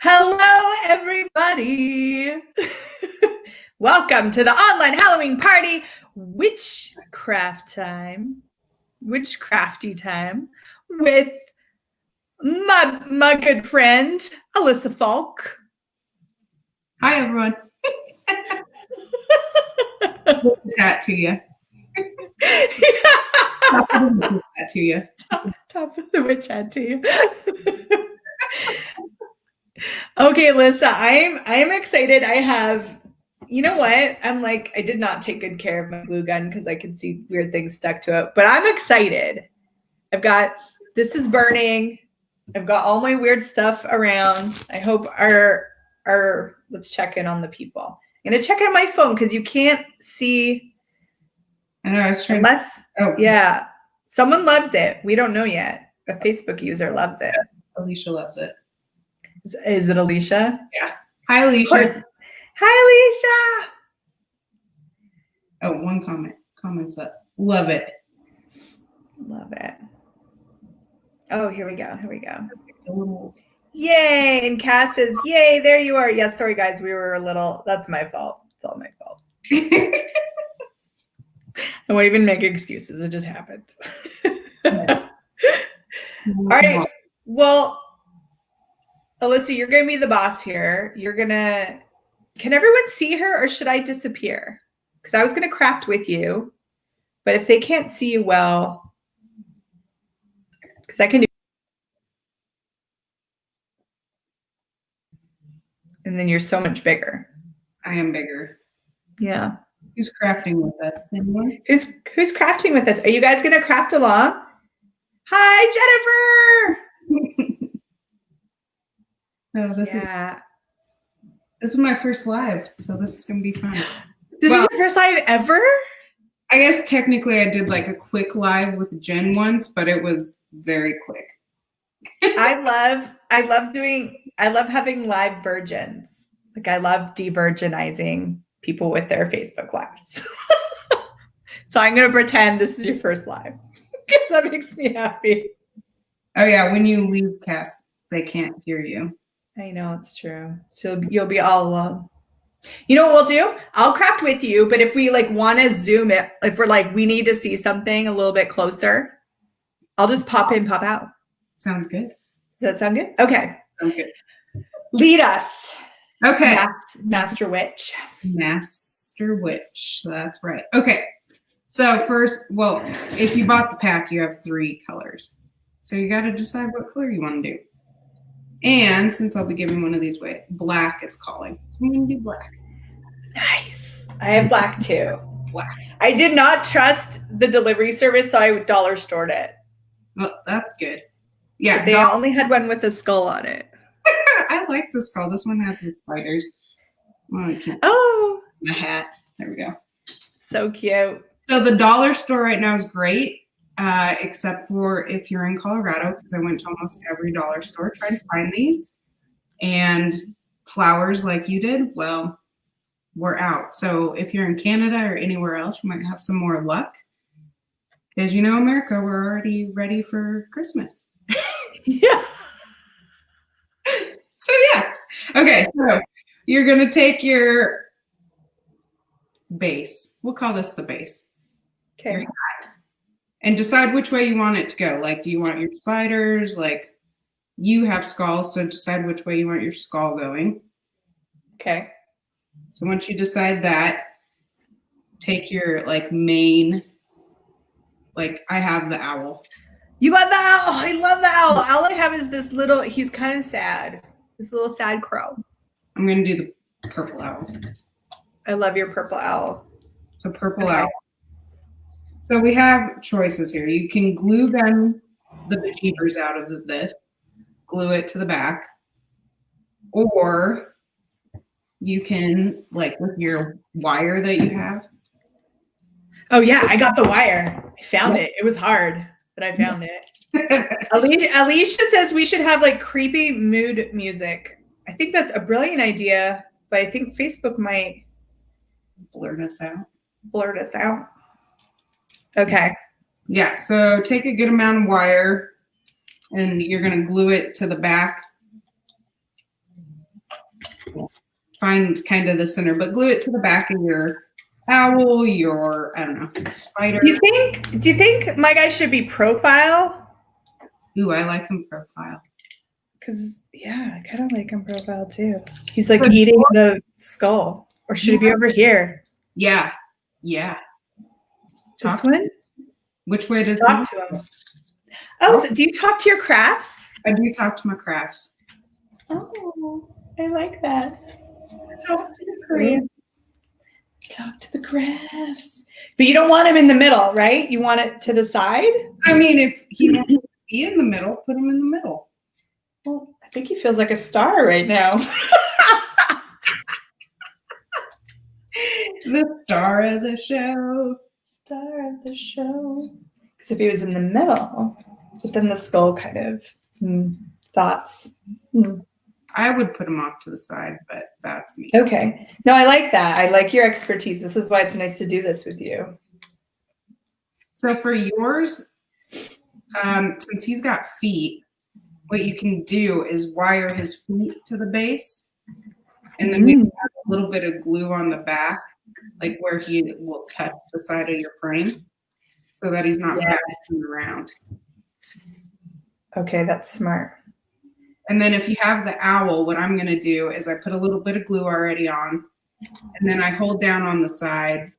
Hello, everybody. Welcome to the online Halloween party, witchcraft time, witchcrafty time with my good friend, Alyssa Falk. Hi, everyone. What's that to you? That to you. Top of the witch hat to you. Okay, Alyssa, I'm excited. I have, you know what? I did not take good care of my glue gun because I could see weird things stuck to it, but I'm excited. This is burning. I've got all my weird stuff around. I hope let's check in on the people. I'm going to check on my phone because you can't see. I know, I was trying yeah. Someone loves it. We don't know yet. A Facebook user loves it. Alicia loves it. Is it Alicia? Yeah. Hi, Alicia. Hi, Alicia. Oh, one comment. Comments up. Love it. Love it. Oh, here we go. Ooh. Yay. And Cass says, yay, there you are. Yes, sorry, guys. We were a little, that's my fault. It's all my fault. I won't even make excuses. It just happened. All right. Well, Alyssa, you're going to be the boss here. Can everyone see her or should I disappear? Because I was going to craft with you, but if they can't see you well, because I can do. And then you're so much bigger. I am bigger. Yeah. Who's crafting with us? Anyone? Who's crafting with us? Are you guys going to craft along? Hi, Jennifer. No, this is my first live, so this is going to be fun. This is your first live ever? I guess technically I did like a quick live with Jen once, but it was very quick. I love having live virgins. Like I love de-virginizing people with their Facebook lives. So I'm going to pretend this is your first live because that makes me happy. Oh yeah, when you leave Cass, they can't hear you. I know, it's true. So you'll be all alone. You know what we'll do? I'll craft with you, but if we want to zoom it, if we're we need to see something a little bit closer, I'll just pop in, pop out. Sounds good. Does that sound good? Okay. Sounds good. Lead us. Okay. Master Witch. Master Witch. That's right. Okay. So first, if you bought the pack, you have 3 colors. So you got to decide what color you want to do. And since I'll be giving one of these away, black is calling. So I'm going to do black. Nice. I have black too. Black. I did not trust the delivery service, so I dollar stored it. Well, that's good. Yeah. But they only had one with a skull on it. I like the skull. This one has the spiders. Well, I can't. Oh. My hat. There we go. So cute. So the dollar store right now is great. Except for if you're in Colorado, because I went to almost every dollar store trying to find these. And flowers like you did, well, we're out. So if you're in Canada or anywhere else, you might have some more luck. Because America, we're already ready for Christmas. Yeah. So yeah. Okay, so you're going to take your base. We'll call this the base. Okay. And decide which way you want it to go. Do you want your spiders? You have skulls, so decide which way you want your skull going. Okay. So once you decide that, take your main, I have the owl. You got the owl. I love the owl. All I have is this little, he's kind of sad. This little sad crow. I'm going to do the purple owl. I love your purple owl. So purple owl. So we have choices here. You can glue gun the bejeebers out of this, glue it to the back, or you can, with your wire that you have. Oh, yeah, I got the wire. I found it. It was hard, but I found it. Alicia says we should have, creepy mood music. I think that's a brilliant idea, but I think Facebook might blurt us out. Okay. Yeah, so take a good amount of wire and you're going to glue it to the back find kind of the center, but glue it to the back of your owl, your, I don't know, spider. Do you think my guy should be profile? Ooh, I like him profile. Because, yeah, I kind of like him profile too. He's like eating the skull. Or should he be over here? Yeah. Yeah. This one? Which way does talk to him? Oh, so do you talk to your crafts? I do talk to my crafts. Oh, I like that. Talk to the crafts. Talk to the crafts. But you don't want him in the middle, right? You want it to the side? I mean, if he wants to be in the middle, put him in the middle. Well, I think he feels like a star right now. The star of the show. Star of the show. Because if he was in the middle, but then the skull kind of thoughts. I would put him off to the side, but that's me. Okay. No, I like that. I like your expertise. This is why it's nice to do this with you. So for yours, since he's got feet, what you can do is wire his feet to the base, and then maybe have a little bit of glue on the back, like where he will touch the side of your frame, so that he's not bouncing around. Okay, that's smart. And then if you have the owl, what I'm going to do is I put a little bit of glue already on, and then I hold down on the sides.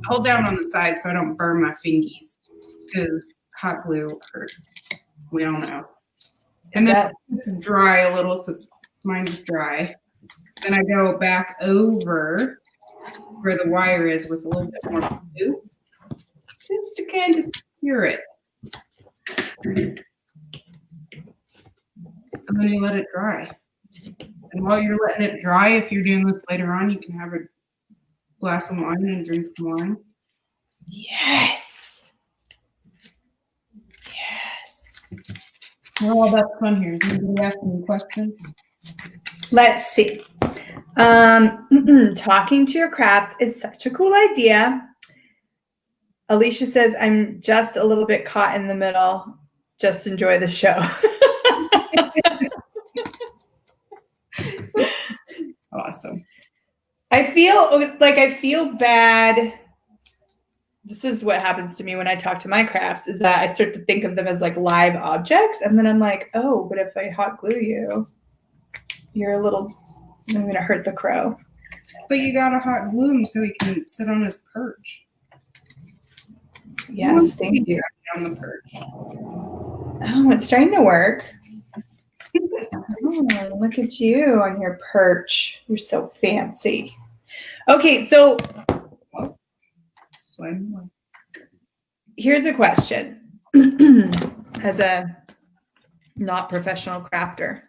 Hold down on the side so I don't burn my fingies, because hot glue hurts. We all know. And then it's dry a little, so mine's dry. Then I go back over where the wire is with a little bit more glue, just to kind of secure it. And then you let it dry. And while you're letting it dry, if you're doing this later on, you can have a glass of wine and drink some wine. Yes. Yes. We're all about fun here. Is anybody asking a question? Let's see. Talking to your crafts is such a cool idea. Alicia says, I'm just a little bit caught in the middle. Just enjoy the show. Awesome. I feel bad. This is what happens to me when I talk to my crafts, is that I start to think of them as like live objects. And then I'm like, oh, but if I hot glue you, I'm going to hurt the crow. But you got to hot glue him so he can sit on his perch. Yes, thank you. On the perch. Oh, it's starting to work. Oh, look at you on your perch. You're so fancy. Okay, so here's a question. As a not professional crafter,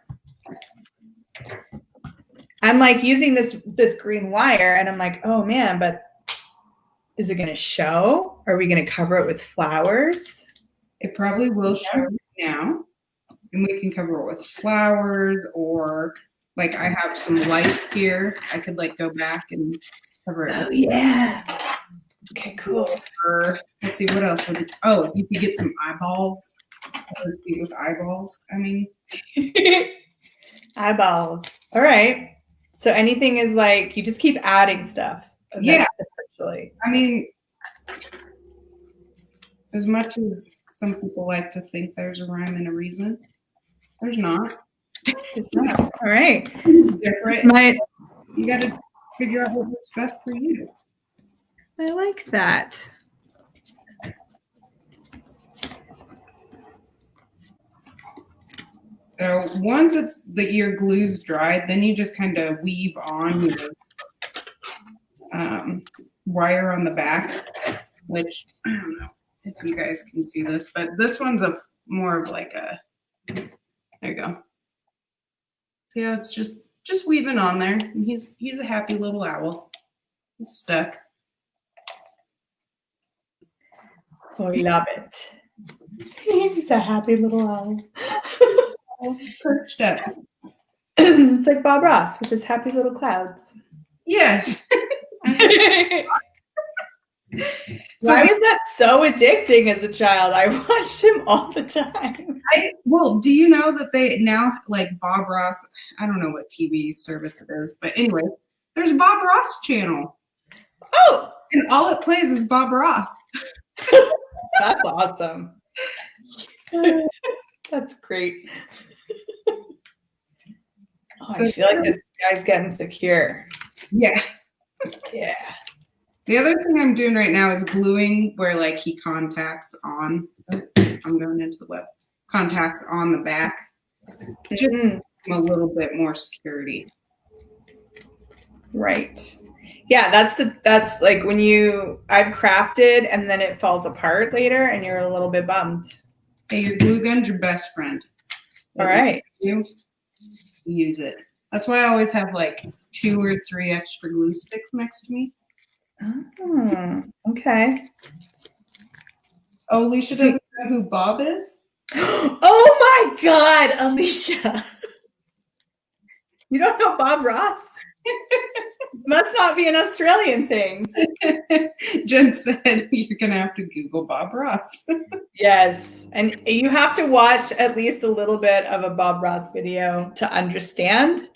I'm like using this green wire, and I'm like, oh man, but is it going to show? Are we going to cover it with flowers? It probably will show now. And we can cover it with flowers, or like I have some lights here. I could like go back and cover it. Oh yeah. Okay, cool. Or, let's see what else. Oh, you could get some eyeballs. With eyeballs. I mean, eyeballs. All right. So anything is like you just keep adding stuff. Yeah. Essentially. I mean, as much as some people like to think there's a rhyme and a reason, there's not. It's not. All right. It's different. You got to figure out what works best for you. I like that. So once your glue's dried, then you just kind of weave on your wire on the back, which I don't know if you guys can see this, but this one's more of like a. There you go. See how it's just weaving on there, and he's a happy little owl. He's stuck. Oh, we love it. He's a happy little owl. Perched up. It's like Bob Ross with his happy little clouds. Yes. Why was that so addicting as a child? I watched him all the time. Well, do you know that they now, like Bob Ross, I don't know what TV service it is, but anyway, there's a Bob Ross channel. Oh! And all it plays is Bob Ross. That's awesome. That's great. So I feel like this guy's getting secure. Yeah. Yeah. The other thing I'm doing right now is gluing where like he contacts on. I'm going into the web. Contacts on the back. Just a little bit more security. Right. Yeah, that's like when I've crafted and then it falls apart later and you're a little bit bummed. Hey, your glue gun's your best friend. All right. You use it. That's why I always have like 2 or 3 extra glue sticks next to me. Oh, okay. Oh, Alicia doesn't know who Bob is? Oh my God, Alicia. You don't know Bob Ross? Must not be an Australian thing. Jen said you're going to have to Google Bob Ross. Yes. And you have to watch at least a little bit of a Bob Ross video to understand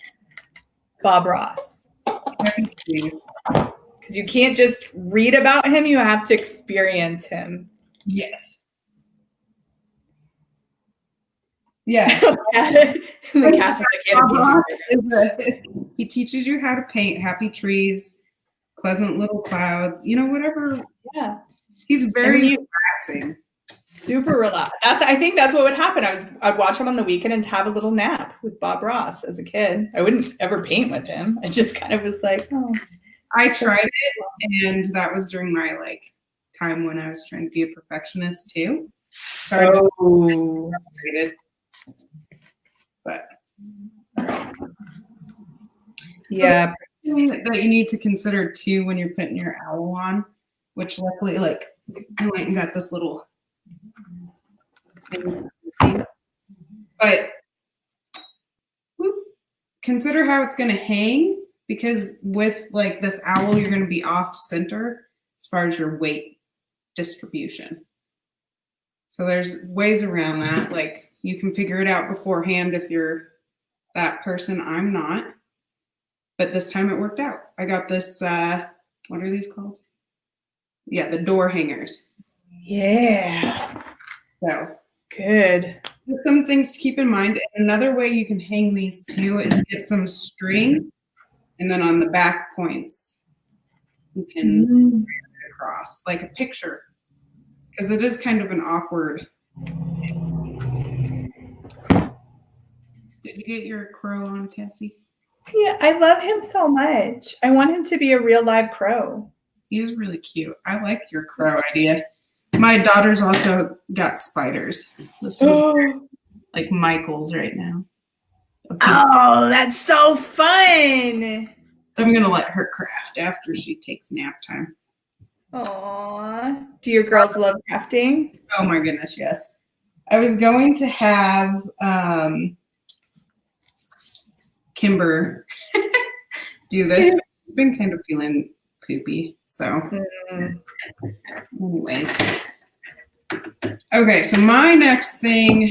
Bob Ross. Because you can't just read about him, you have to experience him. Yes. Yeah. The cast is like, he teaches you how to paint happy trees, pleasant little clouds, whatever. Yeah. He's very relaxing. Super relaxed. I think that's what would happen. I'd watch him on the weekend and have a little nap with Bob Ross as a kid. I wouldn't ever paint with him. I just kind of was like, oh. I tried it, and that was during my time when I was trying to be a perfectionist too. So but yeah. So that you need to consider too when you're putting your owl on, which luckily, I went and got this little thing. But consider how it's going to hang, because with this owl, you're going to be off center as far as your weight distribution. So there's ways around that. You can figure it out beforehand if you're that person. I'm not. But this time it worked out. I got this, what are these called? Yeah, the door hangers. Yeah. So good. There's some things to keep in mind. And another way you can hang these too is get some string, and then on the back points, you can bring it across like a picture, because it is kind of an awkward. Did you get your crow on, Cassie? Yeah, I love him so much. I want him to be a real live crow. He is really cute. I like your crow idea. My daughter's also got spiders. This is like Michael's right now. Oh, that's so fun. So I'm going to let her craft after she takes nap time. Aww. Do your girls love crafting? Oh my goodness, yes. I was going to have Kimber do this. I've been kind of feeling poopy, so anyways. Okay, so my next thing,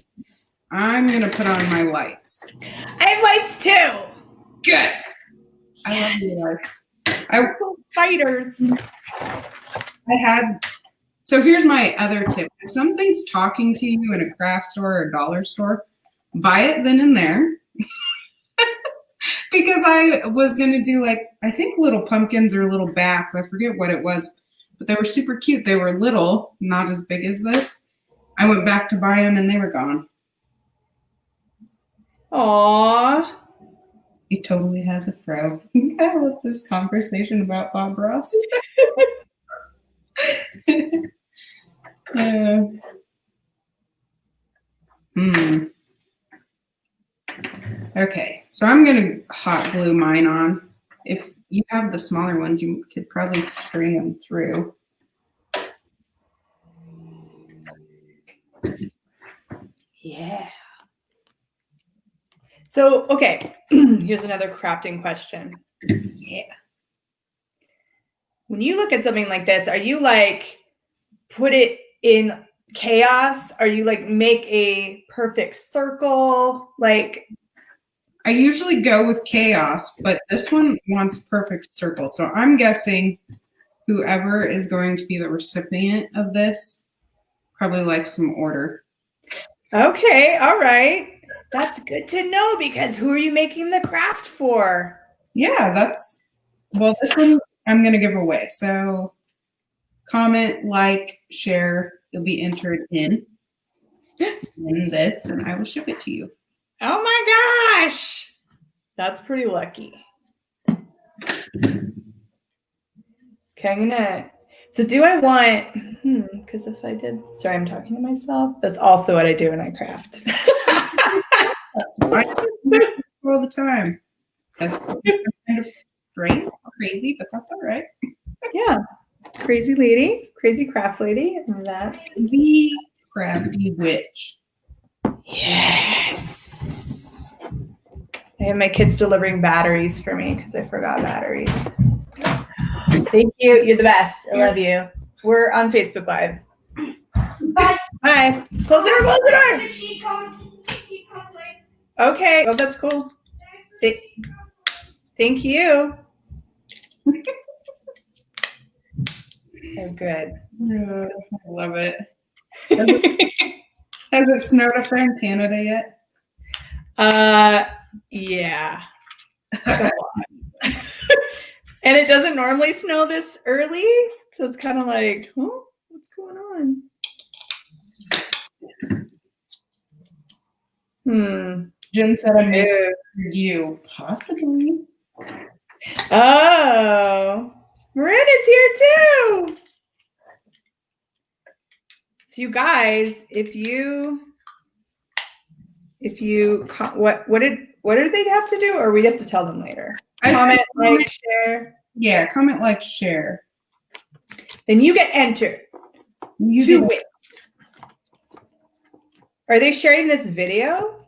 I'm going to put on my lights. I have lights too. Good. I love the lights. Spiders. So here's my other tip. If something's talking to you in a craft store or a dollar store, buy it then and there. Because I was going to do I think little pumpkins or little bats. I forget what it was, but they were super cute. They were little, not as big as this. I went back to buy them and they were gone. Aww. He totally has a fro. I love this conversation about Bob Ross. Okay, so I'm going to hot glue mine on. If you have the smaller ones, you could probably string them through. Yeah. So, okay, here's another crafting question. Yeah. when you look at something like this, are you like put it in chaos? Are you like make a perfect circle? Like, I usually go with chaos, but this one wants perfect circle. So I'm guessing whoever is going to be the recipient of this probably likes some order. okay, all right. That's good to know, because who are you making the craft for? Yeah, well, this one I'm going to give away. So comment, like, share. You'll be entered in this, and I will ship it to you. Oh my gosh. That's pretty lucky. Okay, I'm gonna. So do I want? Because if I did, sorry, I'm talking to myself. That's also what I do when I craft. I do it all the time. That's kind of great, crazy, but that's all right. Yeah, crazy lady, crazy craft lady, and that's The crafty witch. yes. I have my kids delivering batteries for me because I forgot batteries. Thank you. You're the best. I love you. We're on Facebook Live. Bye. Hi. Close the door. Close the door. The cheat code. Okay. Oh, that's cool. Thank you. Oh, good. Yeah, I love it. Has it snowed up there in Canada yet? Yeah. And it doesn't normally snow this early, so it's kind of like, huh? What's going on? Jen said I made it for you. Possibly. Oh, Marin is here too. So you guys, if you what did they have to do, or we have to tell them later? Comment, like, share. Yeah, comment, like, share. Then you get entered to win. Are they sharing this video?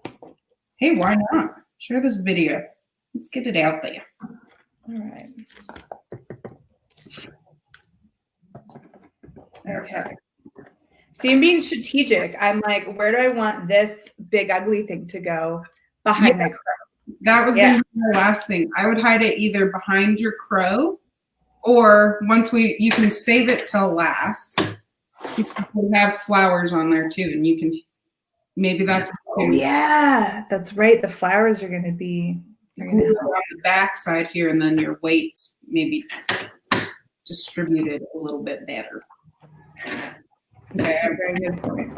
Hey, why not? Share this video. Let's get it out there. All right. Okay. See, I'm being strategic. I'm like, where do I want this big ugly thing to go behind my crow? That was gonna be my last thing. I would hide it either behind your crow, or you can save it till last. You can have flowers on there too, and you can maybe that's. Oh yeah, that's right. The flowers are gonna be on the back side here, and then your weights maybe distributed a little bit better. Okay, a very good point.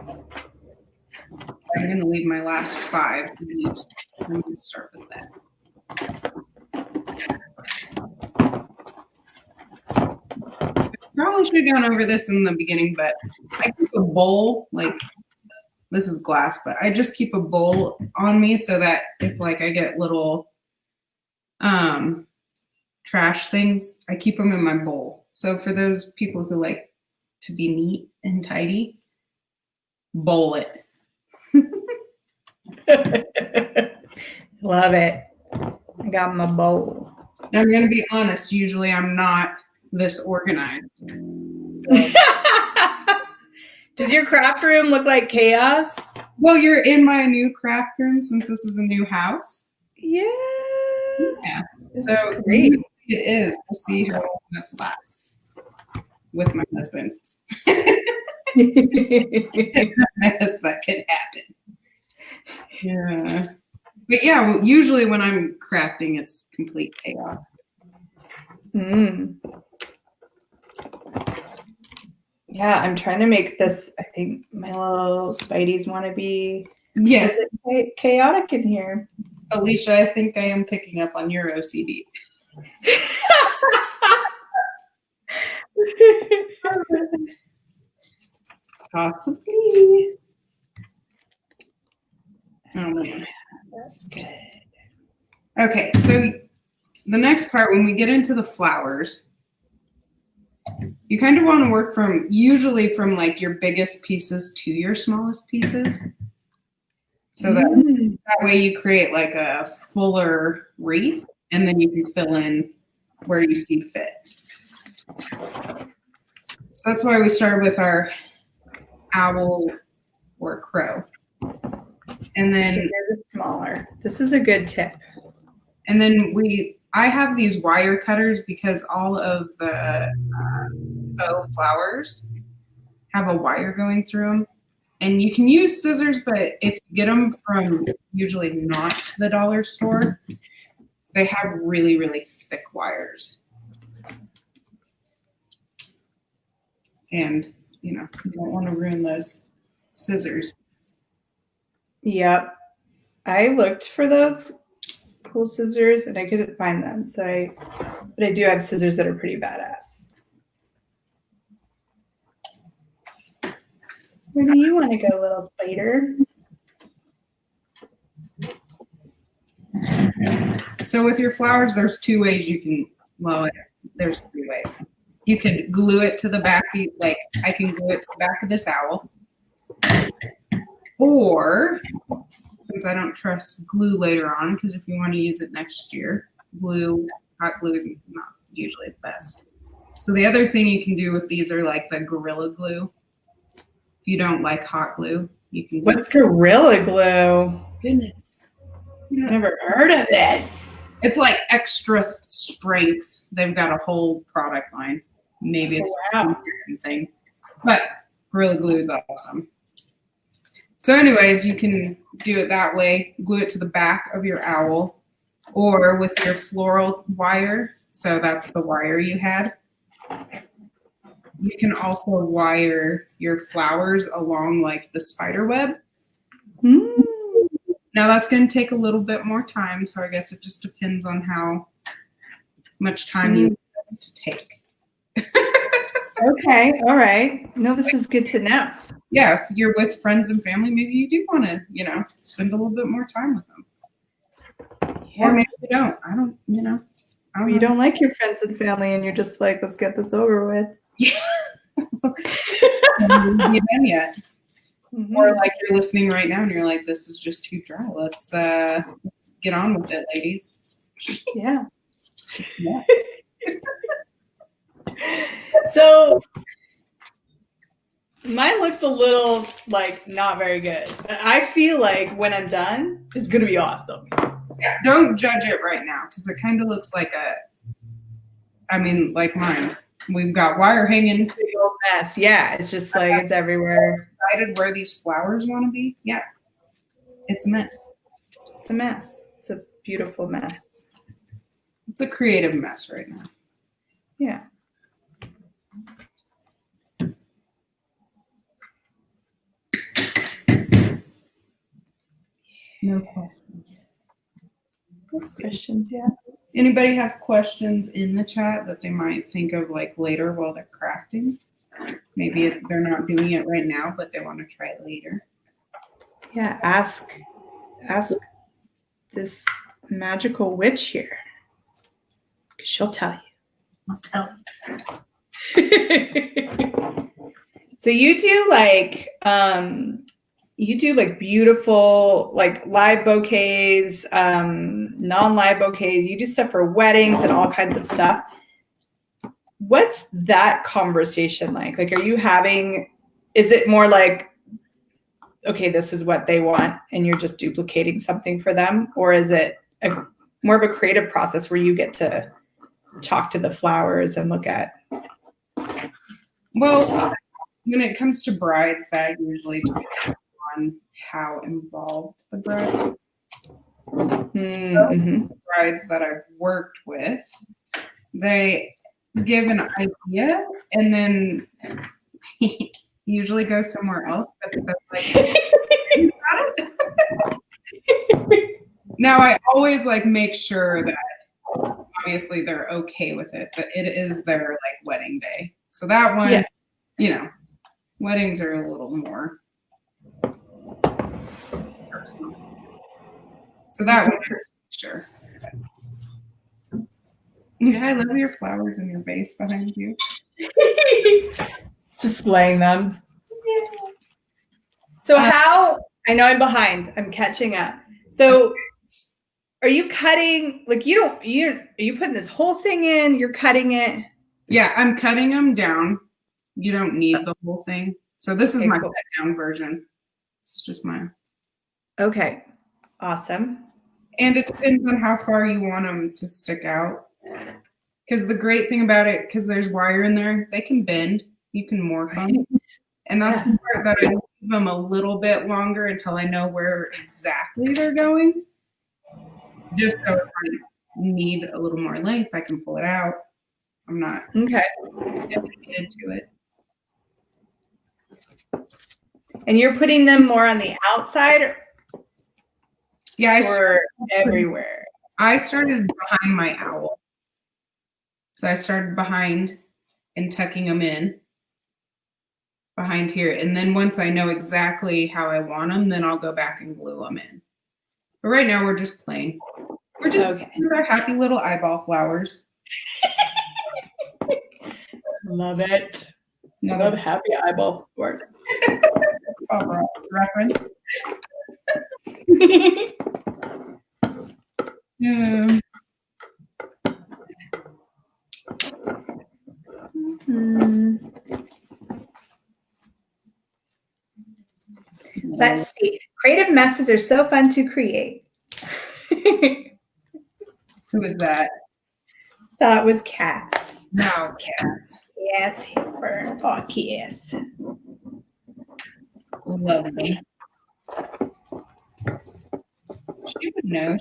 I'm going to leave my last 5 leaves. I'm going to start with that. I probably should have gone over this in the beginning, but I keep a bowl, like this is glass, but I just keep a bowl on me so that if like I get little trash things, I keep them in my bowl. So for those people who like to be neat and tidy, bowl it. Love it. I got my bowl. I'm going to be honest. Usually I'm not this organized. So. Does your craft room look like chaos? Well, you're in my new craft room since this is a new house. Yeah. So great. It is. We'll see how long this lasts with my husband. Mess that could happen. Yeah. But yeah, usually when I'm crafting, it's complete chaos. Yeah, I'm trying to make this. I think my little Spideys want to be chaotic in here. Alicia, I think I am picking up on your OCD. Possibly. Oh man, that's good. Okay, so the next part, when we get into the flowers, you kind of want to work usually from like your biggest pieces to your smallest pieces. So that way you create like a fuller wreath, and then you can fill in where you see fit. So that's why we started with our owl or crow. And then They're smaller. This is a good tip. And then I have these wire cutters because all of the faux flowers have a wire going through them. And you can use scissors, but if you get them from usually not the dollar store, they have really, really thick wires. And, you don't want to ruin those scissors. Yep. I looked for those cool scissors and I couldn't find them. But I do have scissors that are pretty badass. Where do you want to go, little spider? So with your flowers, there's two ways you can, there's three ways. You can glue it to the back, like I can glue it to the back of this owl. Or, since I don't trust glue later on, because if you want to use it next year, hot glue is not usually the best. So the other thing you can do with these are like the Gorilla Glue. If you don't like hot glue, you can. What's Gorilla Glue? Goodness. Never heard of this. It's like extra strength. They've got a whole product line. Maybe it's a American thing, but Gorilla Glue is awesome. So anyways, you can do it that way. Glue it to the back of your owl or with your floral wire. So that's the wire you had. You can also wire your flowers along like the spider web. Mm. Now that's going to take a little bit more time. So I guess it just depends on how much time you want this to take. Okay. All right. No, this is good to know. Yeah, if you're with friends and family, maybe you do want to, spend a little bit more time with them. Yeah. Or maybe you don't. I don't know. You don't like your friends and family and you're just like, let's get this over with. Yeah. Haven't done yet. Mm-hmm. Or like you're listening right now and you're like, this is just too dry. Let's get on with it, ladies. Yeah. Yeah. So mine looks a little like not very good, but I feel like when I'm done, it's gonna be awesome. Yeah, don't judge it right now because it kind of looks like like mine. We've got wire hanging. Big old mess. Yeah, it's just like it's everywhere. Decided where these flowers want to be. Yeah, it's a mess. It's a mess. It's a beautiful mess. It's a creative mess right now. Yeah. No questions. What's questions? Yeah. Anybody have questions in the chat that they might think of like later while they're crafting? Maybe they're not doing it right now, but they want to try it later. Yeah. Ask this magical witch here. She'll tell you. I'll tell you. So you do like beautiful like live bouquets, non-live bouquets. You do stuff for weddings and all kinds of stuff. What's that conversation like? Like, is it more like, okay, this is what they want and you're just duplicating something for them? Or is it more of a creative process where you get to talk to the flowers and look at? Well, when it comes to brides, that usually depends on how involved the bride is. Mm-hmm. Brides that I've worked with, they give an idea and then usually go somewhere else. But they're like, now I always like make sure that obviously they're okay with it, but it is their like wedding day. So that one, weddings are a little more personal. So that one, sure. Yeah, I love your flowers and your vase behind you. Displaying them. Yeah. So I know I'm behind. I'm catching up. So are you cutting, like are you putting this whole thing in, you're cutting it? Yeah, I'm cutting them down. You don't need the whole thing. So this is Okay, my cool. cut down version. It's just mine. Okay. Awesome. And it depends on how far you want them to stick out. Because the great thing about it, because there's wire in there, they can bend. You can morph them. And that's the part that I leave them a little bit longer until I know where exactly they're going. Just so if I need a little more length, I can pull it out. I'm not Okay. dedicated to it. And you're putting them more on the outside Yeah, or everywhere? I started behind my owl. So I started behind and tucking them in behind here. And then once I know exactly how I want them, then I'll go back and glue them in. But right now we're just playing. We're just with our happy little eyeball flowers. Love it. Another Love happy eyeball flowers. reference. Let's see. Creative messes are so fun to create. Who is that? That was Cat. No, Cats. Yes, Hipper. Oh, yes. Lovely. She would know.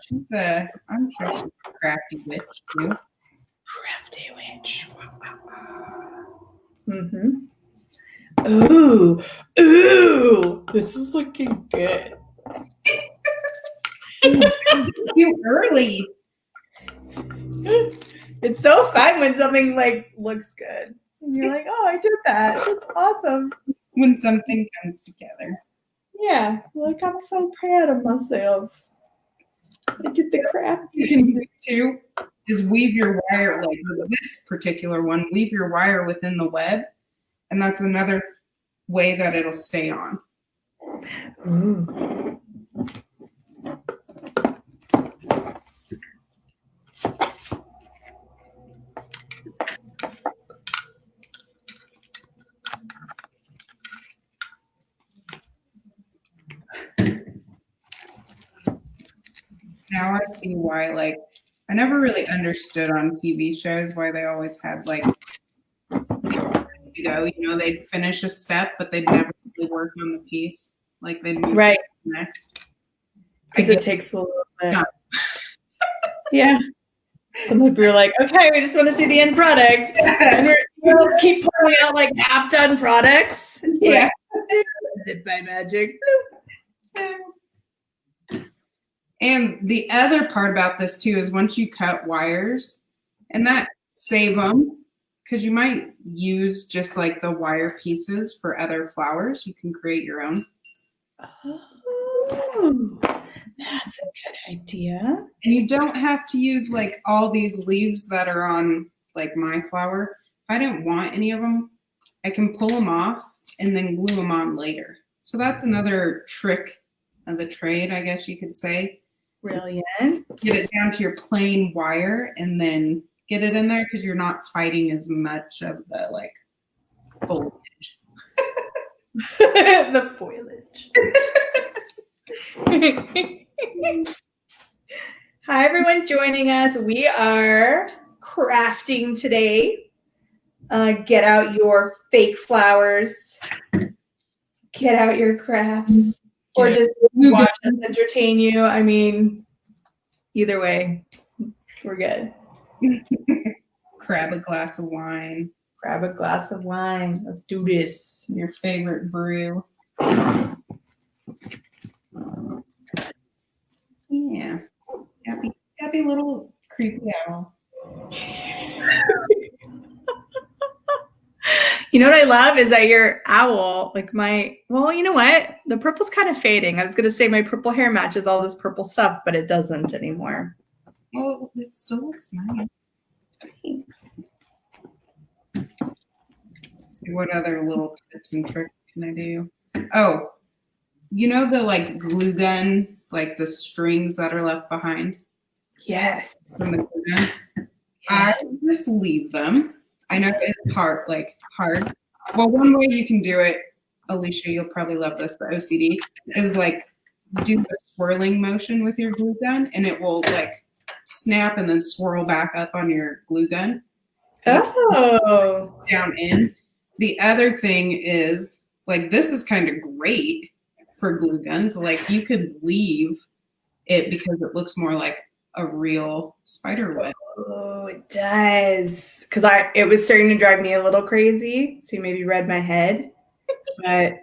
I'm sure she's a crafty witch too. Crafty witch. Mm-hmm. Ooh, this is looking good. Too early. It's so fun when something like looks good. And you're like, oh, I did that. That's awesome. When something comes together. Yeah, like I'm so proud of myself. I did the craft. You can do too is weave your wire, like this particular one, weave your wire within the web, and that's another way that it'll stay on. Ooh. Now I see why, like, I never really understood on TV shows why they always had, like, they'd finish a step, but they'd never really work on the piece. Like, they'd move Right. to the next. Because it takes a little bit. Yeah. Some people are like, okay, we just want to see the end product. And we'll keep pulling out like half done products. Yeah. Did by magic. And the other part about this too is once you cut wires, and that save them, because you might use just like the wire pieces for other flowers. You can create your own. Oh, that's a good idea. And you don't have to use like all these leaves that are on like my flower. If I didn't want any of them, I can pull them off and then glue them on later. So that's another trick of the trade, I guess you could say. Brilliant. Get it down to your plain wire and then get it in there because you're not fighting as much of the like foliage. The foliage. Hi, everyone joining us. We are crafting today. Get out your fake flowers. Get out your crafts. Or just watch us entertain you. I mean, either way, we're good. Grab a glass of wine. Grab a glass of wine. Let's do this. Your favorite brew. Yeah. Happy little creepy owl. You know what I love is that your owl, like you know what? The purple's kind of fading. I was going to say my purple hair matches all this purple stuff, but it doesn't anymore. Well, it still looks nice. Thanks. See, what other little tips and tricks can I do? Oh, you know the like glue gun, like the strings that are left behind? Yes. From the glue gun? I just leave them. I know it's hard, Well, one way you can do it, Alicia, you'll probably love this, the OCD, is like do a swirling motion with your glue gun and it will like snap and then swirl back up on your glue gun. Oh. Down in. The other thing is, like, this is kind of great for glue guns. Like, you could leave it because it looks more like a real spider web. Oh, it does. Because it was starting to drive me a little crazy. So you maybe read my head. But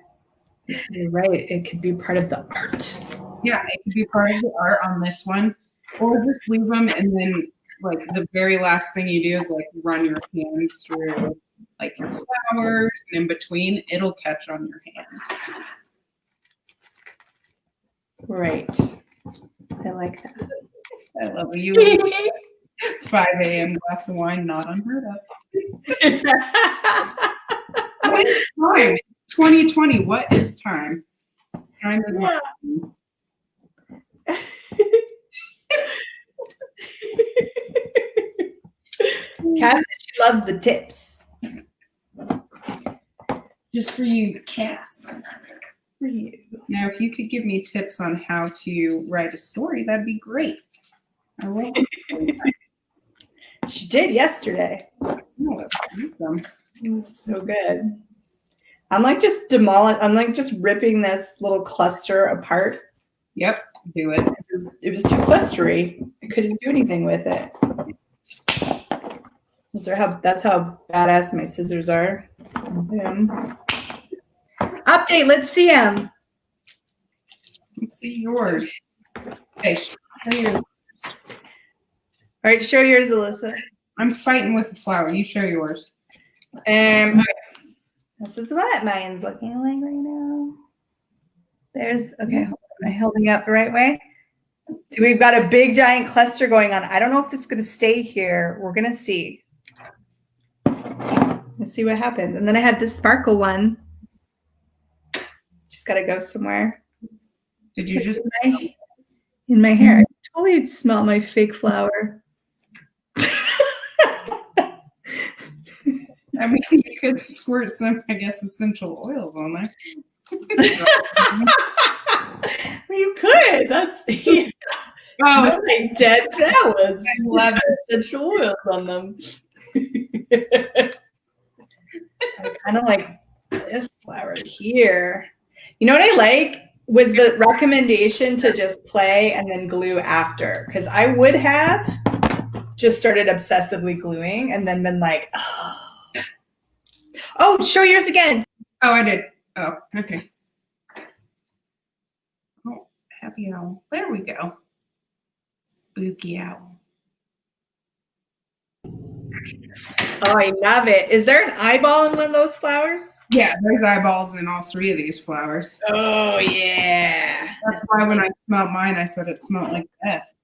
you're right. It could be part of the art. Yeah, it could be part of the art on this one. Or just leave them and then, like, the very last thing you do is, like, run your hand through, like, your flowers and in between. It'll catch on your hand. Right. I like that. I love you. 5 a.m. glass of wine, not unheard of. What is time? 2020. What is time? Time is not. Kat said she loves the tips. Just for you, Cass. For you. Now, if you could give me tips on how to write a story, that'd be great. I will. She did yesterday. Oh, that's awesome. It was so good. I'm like just ripping this little cluster apart. Yep, do it. It was too clustery. I couldn't do anything with it. That's how badass my scissors are. Boom. Update. Let's see them. Let's see yours. Okay, show yours. All right, show yours, Alyssa. I'm fighting with the flower. You show yours. Okay. This is what mine's looking like right now. Okay, am I holding it up the right way? See, we've got a big giant cluster going on. I don't know if this is going to stay here. We're going to see. Let's see what happens. And then I have this sparkle one. Just got to go somewhere. Did you just in my hair? I totally smell my fake flower. I mean, you could squirt some, I guess, essential oils on there. You could. That's like dead flowers. I love essential oils on them. I kind of like this flower here. You know what I like was the recommendation to just play and then glue after, because I would have just started obsessively gluing and then been like, oh, show yours again. Oh, I did. Oh, okay. Oh, happy owl. There we go. Spooky owl. Oh, I love it. Is there an eyeball in one of those flowers? Yeah, there's eyeballs in all 3 of these flowers. Oh, yeah. That's why when I smelled mine, I said it smelled like death.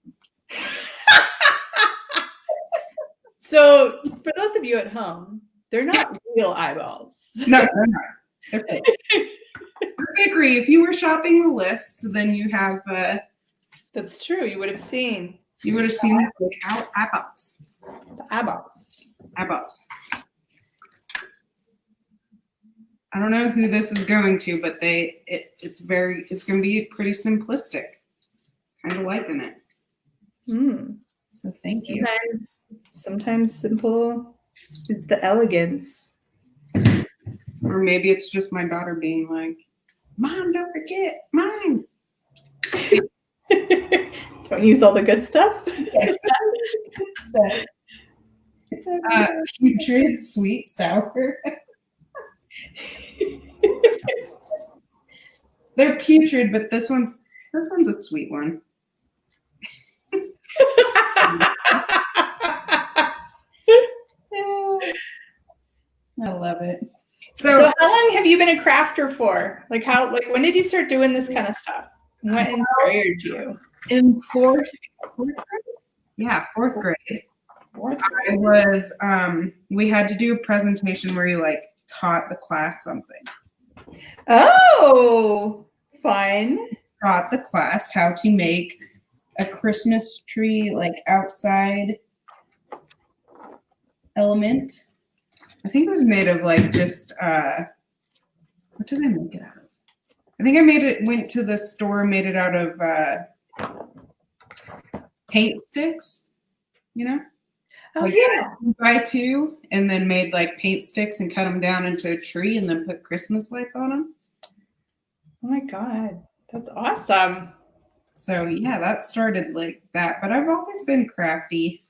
So, for those of you at home, they're not real eyeballs. No, they're not. They're fake. Bakery, if you were shopping the list, then you have. That's true. You would have seen. You would have seen like eyeballs. The eyeballs. Eyeballs. I don't know who this is going to, but it's going to be pretty simplistic. Kind of liking it. So thank you. Sometimes simple is the elegance. Or maybe it's just my daughter being like, Mom, don't forget, mine. Don't use all the good stuff. Putrid, sweet, sour. They're putrid, but this one's a sweet one. I love it. So how long have you been a crafter for? Like when did you start doing this kind of stuff? What inspired you? In fourth grade? Yeah, fourth grade. I was we had to do a presentation where you like taught the class something. Oh, fun. Taught the class how to make a Christmas tree like outside element. I think it was made of like just what did I make it out of? I think I went to the store, made it out of paint sticks, you know? Oh Like, yeah. buy two and then made like paint sticks and cut them down into a tree and then put Christmas lights on them. Oh my God. That's awesome. So yeah, that started like that. But I've always been crafty.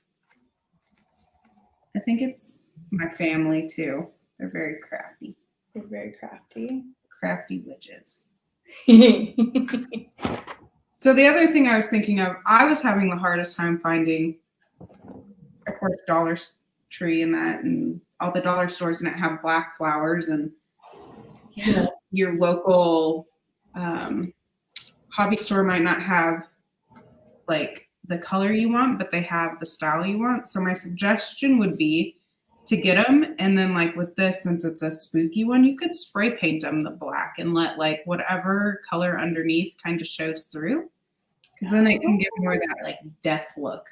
I think it's my family too. They're very crafty. You're very crafty. Crafty witches. So the other thing I was thinking of, I was having the hardest time finding, of course, Dollar Tree and that, and all the dollar stores didn't have black flowers, and your local hobby store might not have like the color you want, but they have the style you want. So my suggestion would be to get them, and then like with this, since it's a spooky one, you could spray paint them the black and let like whatever color underneath kind of shows through, because then it can give more of that like death look.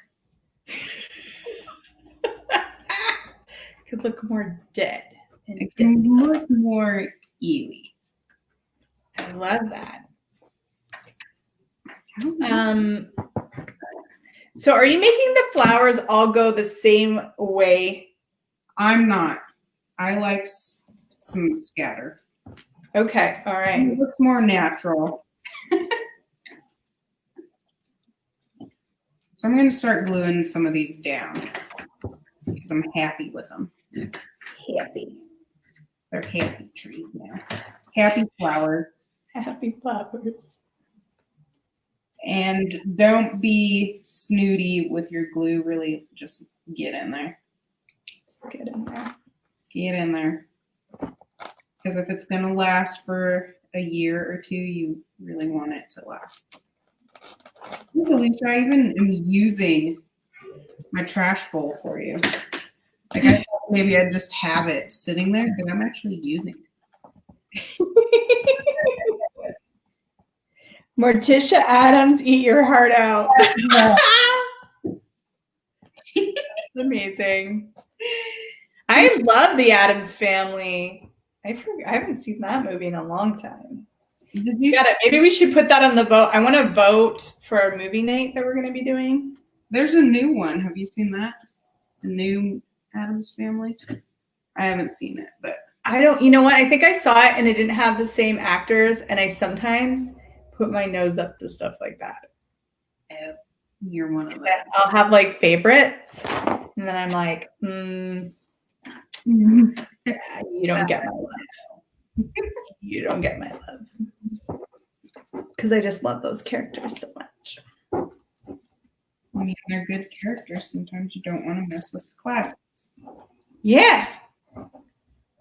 Could look more dead. And It can look more eerie. I love that. So are you making the flowers all go the same way? I'm not. I like some scatter. Okay, all right. It looks more natural. So I'm going to start gluing some of these down because I'm happy with them. Happy. They're happy trees now. Happy flowers. Happy flowers. And don't be snooty with your glue. Really just get in there. Just get in there. Get in there. Because if it's going to last for a year or two, you really want it to last. Look, Alicia, I even am using my trash bowl for you. Like I thought maybe I'd just have it sitting there, but I'm actually using it. Morticia Adams, eat your heart out. That's amazing. I love the Addams Family. I haven't seen that movie in a long time. Did you? Got it. Maybe we should put that on the vote. I want to vote for our movie night that we're going to be doing. There's a new one. Have you seen that? The new Addams Family? I haven't seen it, but I don't. You know what? I think I saw it and it didn't have the same actors, and I sometimes put my nose up to stuff like that. you're one of them. I'll have like favorites, and then I'm like, yeah, you don't get my love. You don't get my love. Because I just love those characters so much. I mean, they're good characters. Sometimes you don't want to mess with the classics. Yeah.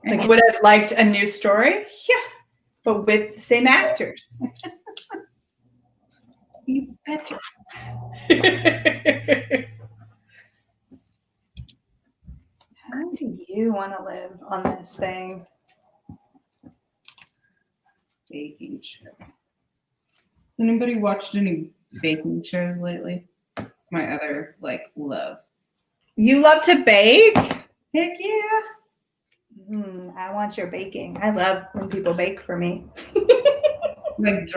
Like, would I have liked a new story? Yeah. But with the same actors. You betcha. How do you want to live on this thing? Baking show. Has anybody watched any baking shows lately? My other love. You love to bake? Heck yeah. I want your baking. I love when people bake for me. Like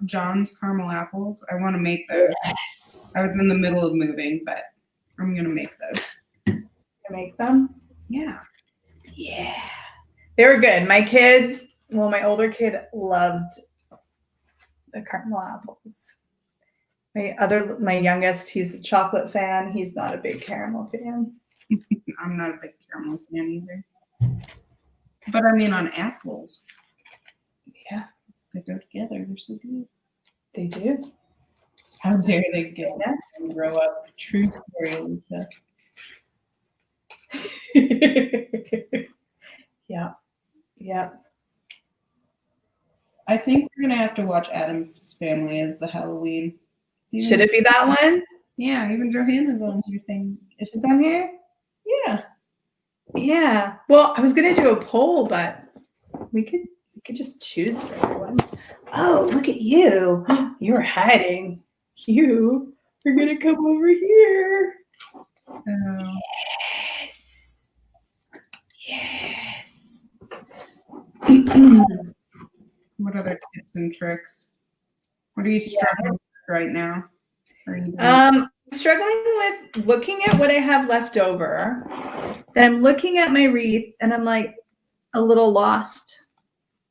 John's caramel apples. I want to make those. Yes. I was in the middle of moving, but I'm gonna make those. You make them? Yeah. Yeah. They were good. My older kid loved the caramel apples. My youngest, he's a chocolate fan. He's not a big caramel fan. I'm not a big caramel fan either. But I mean on apples. Yeah. They go together. They're so good. They do. How dare they get and grow up? True story, Alyssa. Yeah. Yeah. I think we're gonna have to watch Addams Family as the Halloween. Should it be that one? Yeah, even Johanna's on. You're saying it's Is on here? yeah. Yeah. Well, I was gonna do a poll, but we could just choose for everyone. Oh, look at you. You're hiding. You are gonna come over here. Yes. Yes. What other tips and tricks? What are you struggling with right now? Struggling with looking at what I have left over. Then I'm looking at my wreath and I'm like a little lost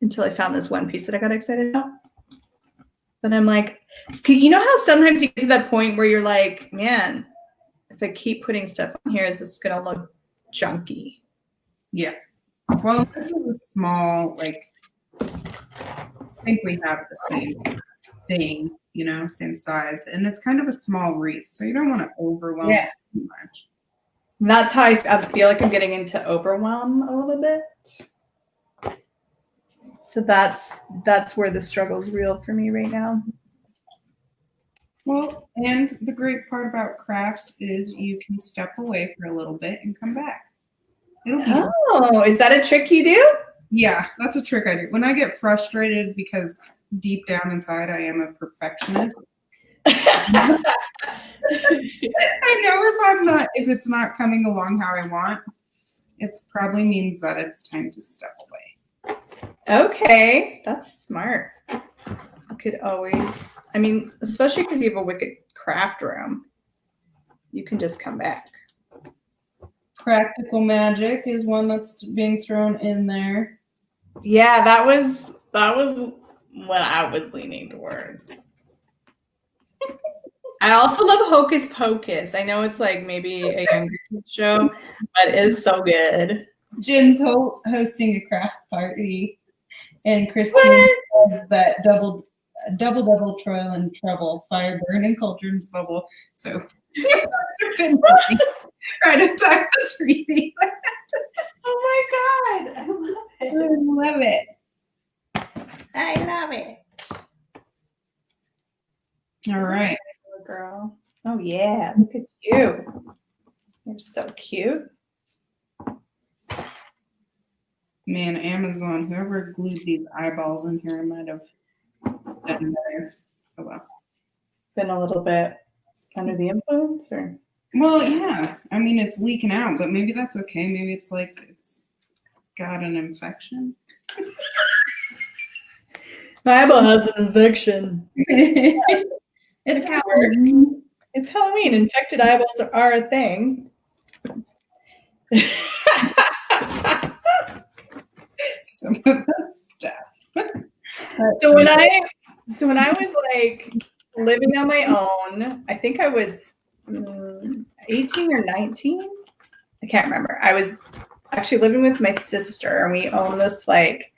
until I found this one piece that I got excited about. But I'm like, you know how sometimes you get to that point where you're like, man, if I keep putting stuff on here, is this gonna look junky? Yeah. Well, this is a small, like, I think we have the same thing, you know, same size, and it's kind of a small wreath, so you don't want to overwhelm it too much. And that's how I feel like I'm getting into overwhelm a little bit. So that's where the struggle's real for me right now. Well, and the great part about crafts is you can step away for a little bit and come back. Oh, is that a trick you do? Yeah, that's a trick I do. When I get frustrated because deep down inside I am a perfectionist. I know if it's not coming along how I want, it probably means that it's time to step away. Okay, that's smart. You could always, I mean, especially because you have a wicked craft room, you can just come back. Practical magic is one that's being thrown in there. Yeah, that was what I was leaning towards. I also love Hocus Pocus. I know it's like maybe a younger kid's show, but it's so good. Jen's hosting a craft party, and Christine said that double toil and trouble, fire burn and cauldrons bubble. So right as I was reading that. Oh my god, I love it. I love it. All right. Girl. Oh yeah, look at you. You're so cute. Man, Amazon, whoever glued these eyeballs in here might have done better. Oh well. Been a little bit under the influence, or? Well, yeah. I mean, it's leaking out, but maybe that's okay. Maybe it's like it's got an infection. My eyeball has an infection. It's Halloween. It's Halloween. Infected eyeballs are a thing. Some of the stuff. So when I was like living on my own, I think I was 18 or 19. I can't remember. I was actually living with my sister, and we owned this like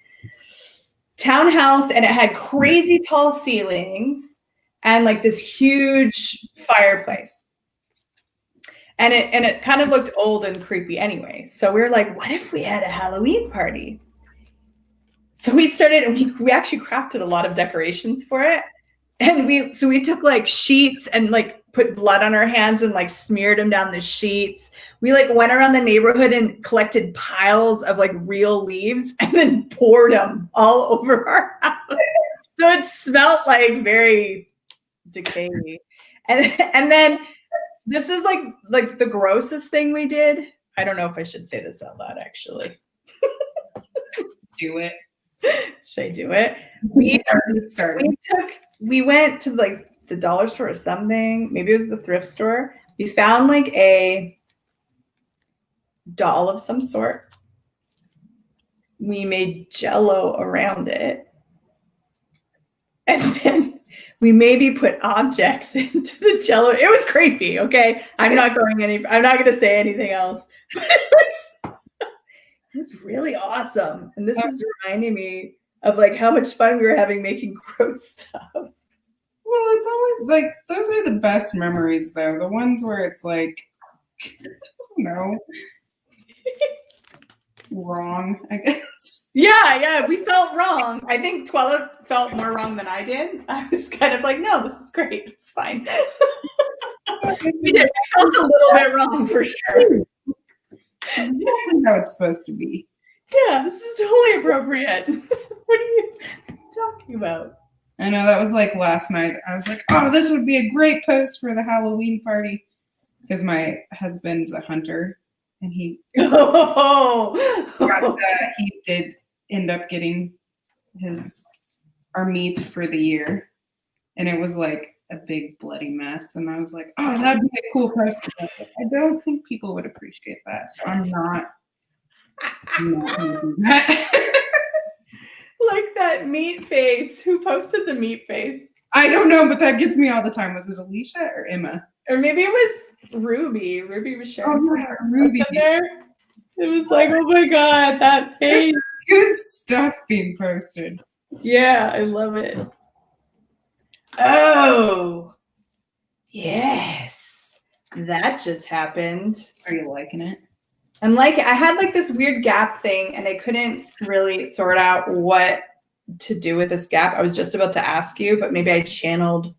townhouse, and it had crazy tall ceilings and like this huge fireplace. And it kind of looked old and creepy anyway. So we were like, what if we had a Halloween party? So we started, and we actually crafted a lot of decorations for it. And we took like sheets and like put blood on our hands and like smeared them down the sheets. We like went around the neighborhood and collected piles of like real leaves and then poured them all over our house. So it smelled like very decayy. And then this is like the grossest thing we did. I don't know if I should say this out loud, actually. Do it. Should I do it? We went to like the dollar store or something. Maybe it was the thrift store. We found like a doll of some sort. We made Jell-O around it. And then we maybe put objects into the Jell-O. It was creepy, okay? I'm not going to say anything else. But it was really awesome. And this is reminding me of like how much fun we were having making gross stuff. Well, it's always like those are the best memories though. The ones where it's like, I don't know, wrong, I guess. Yeah, we felt wrong. I think Twella felt more wrong than I did. I was kind of like, no, this is great. It's fine. We felt a little bit wrong for sure. That's how it's supposed to be. Yeah, this is totally appropriate. What are you talking about? I know that was like last night. I was like, oh, this would be a great post for the Halloween party. Because my husband's a hunter and he got that. He did end up getting our meat for the year, and it was like a big bloody mess. And I was like, oh, that'd be a cool post. I don't think people would appreciate that, so I'm not gonna do that. Like that meat face. Who posted the meat face? I don't know, but that gets me all the time. Was it Alicia or Emma? Or maybe it was Ruby. Ruby was sharing Oh, yeah, Ruby. there. It was like, oh my god, that face. Good stuff being posted. Yeah, I love it. Oh, yes. That just happened. Are you liking it? I'm like, I had like this weird gap thing and I couldn't really sort out what to do with this gap. I was just about to ask you, but maybe I channeled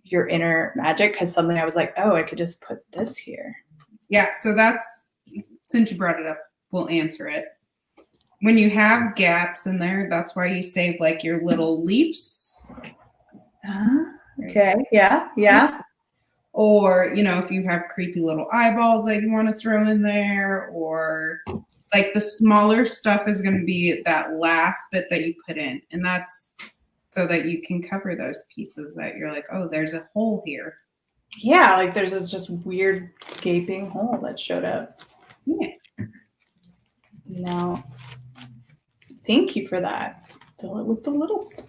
your inner magic because suddenly I was like, oh, I could just put this here. Yeah, so that's, since you brought it up, we'll answer it. When you have gaps in there, that's why you save like your little leaves. Okay, yeah. Or, if you have creepy little eyeballs that you want to throw in there, or like the smaller stuff is going to be that last bit that you put in. And that's so that you can cover those pieces that you're like, oh, there's a hole here. Yeah, like there's this just weird gaping hole that showed up. Yeah. No. Thank you for that. Fill it with the little stuff.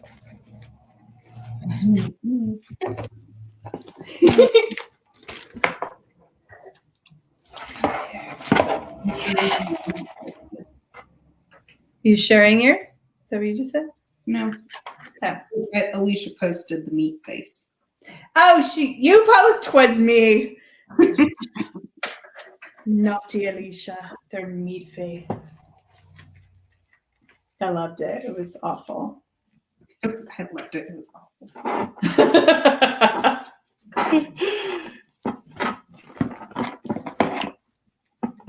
You sharing yours? Is that what you just said? No. Oh. Alicia posted the meat face. Oh, you post twas me. Naughty Alicia, their meat face. I loved it. It was awful. I loved it. It was awful.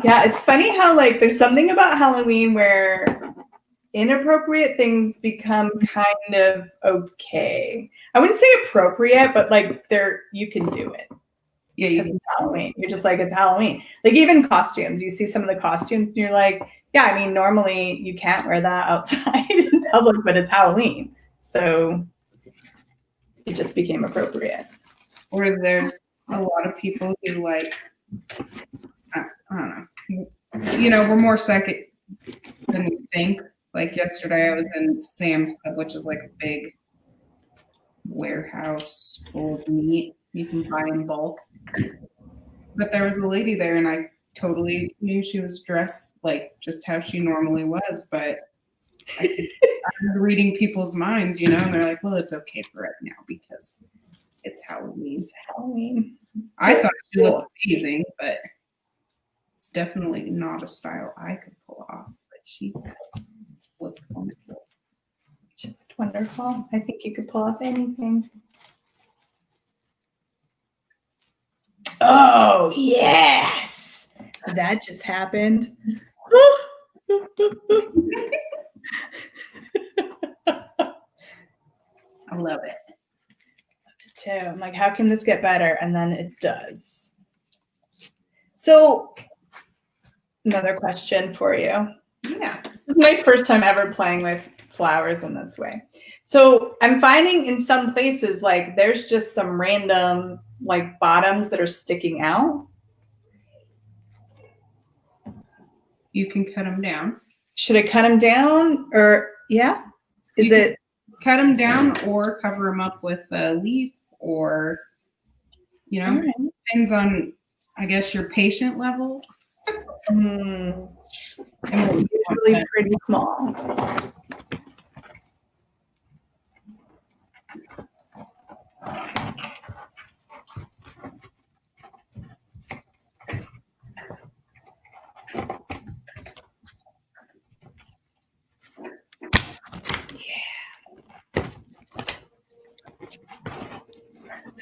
Yeah, it's funny how like there's something about Halloween where inappropriate things become kind of okay. I wouldn't say appropriate, but like you can do it. Yeah, you can. It's Halloween. You're just like, it's Halloween. Like even costumes. You see some of the costumes and you're like, yeah, I mean, normally you can't wear that outside in public, but it's Halloween. So it just became appropriate. Or there's a lot of people who like, I don't know. We're more psychic than we think. Like yesterday I was in Sam's Club, which is like a big warehouse full of meat you can buy in bulk. But there was a lady there and I totally knew she was dressed like just how she normally was, but I was reading people's minds, and they're like, well, it's okay for right now because it's Halloween. It's Halloween. I thought she looked amazing, but it's definitely not a style I could pull off, but she looked wonderful. She looked wonderful. I think you could pull off anything. Oh, yes. That just happened. I love it. Too. I'm like, how can this get better? And then it does. So, another question for you. Yeah. This is my first time ever playing with flowers in this way. So, I'm finding in some places, like, there's just some random, like, bottoms that are sticking out. You can cut them down. Should I cut them down? Or, yeah? Is it? Cut them down or cover them up with a leaf or, Right. depends on, I guess, your patient level. And usually pretty small.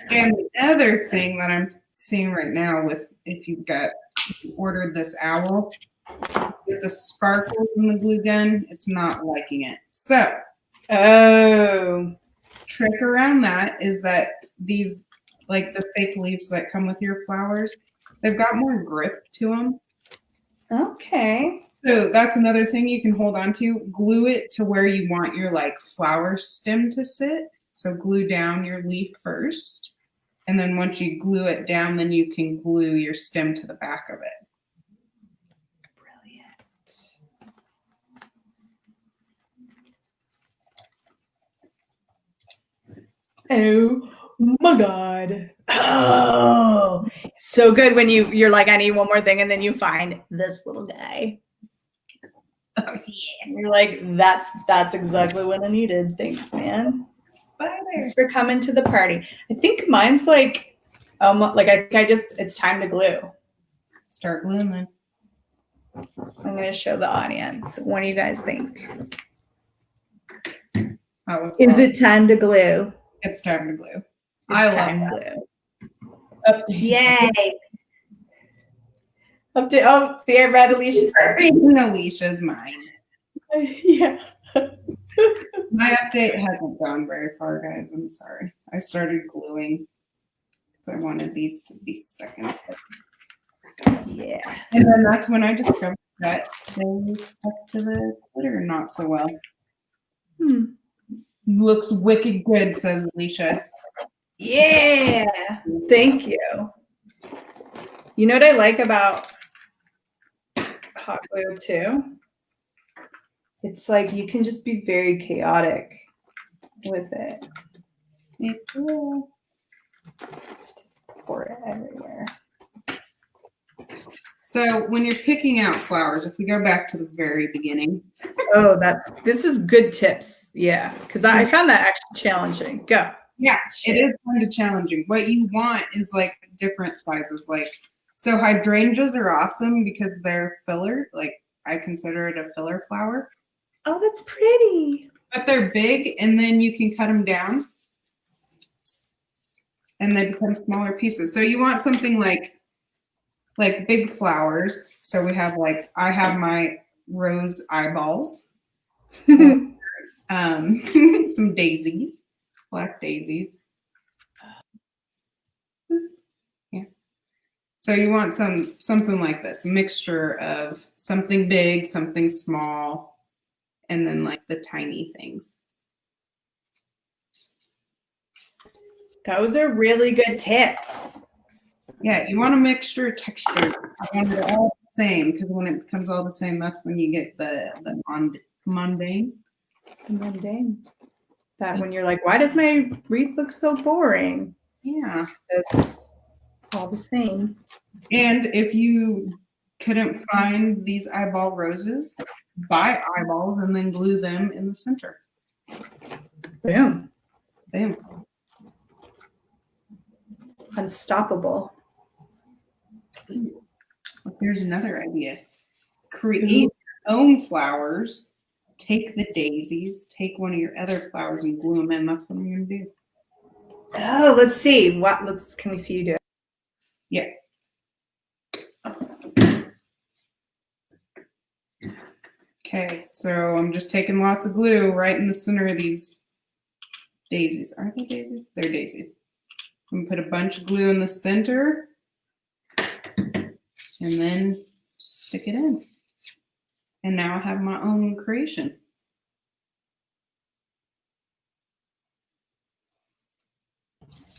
And the other thing that I'm seeing right now with if you ordered this owl with the sparkles in the glue gun, it's not liking it. So, trick around that is that these, like the fake leaves that come with your flowers, they've got more grip to them. Okay. So that's another thing you can hold on to. Glue it to where you want your like flower stem to sit. So glue down your leaf first. And then once you glue it down, then you can glue your stem to the back of it. Brilliant. Oh my God. Oh, so good when you're like, I need one more thing, and then you find this little guy. Oh yeah. You're like, that's exactly what I needed. Thanks, man. Thanks for coming to the party. I think mine's like, it's time to glue. Start gluing then. I'm gonna show the audience. What do you guys think? Is it time to glue? It's time to glue. It's time to glue. Yay! See, I read Alicia's. Alicia's mine. Yeah. My update hasn't gone very far, guys. I'm sorry. I started gluing because I wanted these to be stuck in it. Yeah. And then that's when I discovered that they stuck to the glitter not so well. Looks wicked good, says Alicia. Yeah. Thank you. You know what I like about hot glue too? It's like you can just be very chaotic with it. Let's just pour it everywhere. So when you're picking out flowers, if we go back to the very beginning. Oh, this is good tips. Yeah, because I found that actually challenging. Go. Yeah, it is kind of challenging. What you want is like different sizes. Like, so hydrangeas are awesome because they're filler. Like, I consider it a filler flower. Oh, that's pretty. But they're big, and then you can cut them down, and they become smaller pieces. So you want something like big flowers. So we have I have my rose eyeballs, some daisies, black daisies. Yeah. So you want something like this, a mixture of something big, something small, and then like the tiny things. Those are really good tips. Yeah, you want a mixture of texture. You want it all the same, because when it becomes all the same, that's when you get the mundane. The mundane. That when you're like, why does my wreath look so boring? Yeah. It's all the same. And if you couldn't find these eyeball roses, buy eyeballs and then glue them in the center. Boom. Bam. Unstoppable. Here's another idea. Create your own flowers. Take the daisies, take one of your other flowers and glue them in. That's what I'm going to do. Oh, let's see. Can we see you do it? Yeah. Okay, so I'm just taking lots of glue right in the center of these daisies. Are they daisies? They're daisies. I'm going to put a bunch of glue in the center and then stick it in. And now I have my own creation.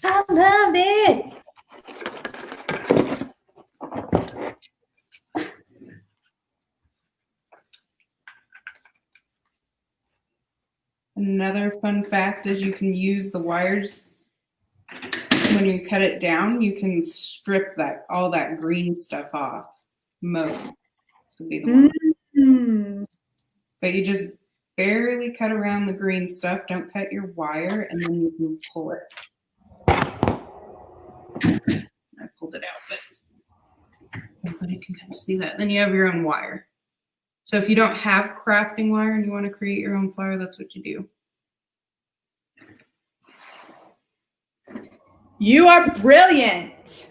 I love it. Another fun fact is you can use the wires when you cut it down. You can strip all that green stuff off. Most would be the one. Mm-hmm. But you just barely cut around the green stuff. Don't cut your wire, and then you can pull it. I pulled it out, but everybody can kind of see that. Then you have your own wire. So if you don't have crafting wire and you want to create your own flower, that's what you do. You are brilliant.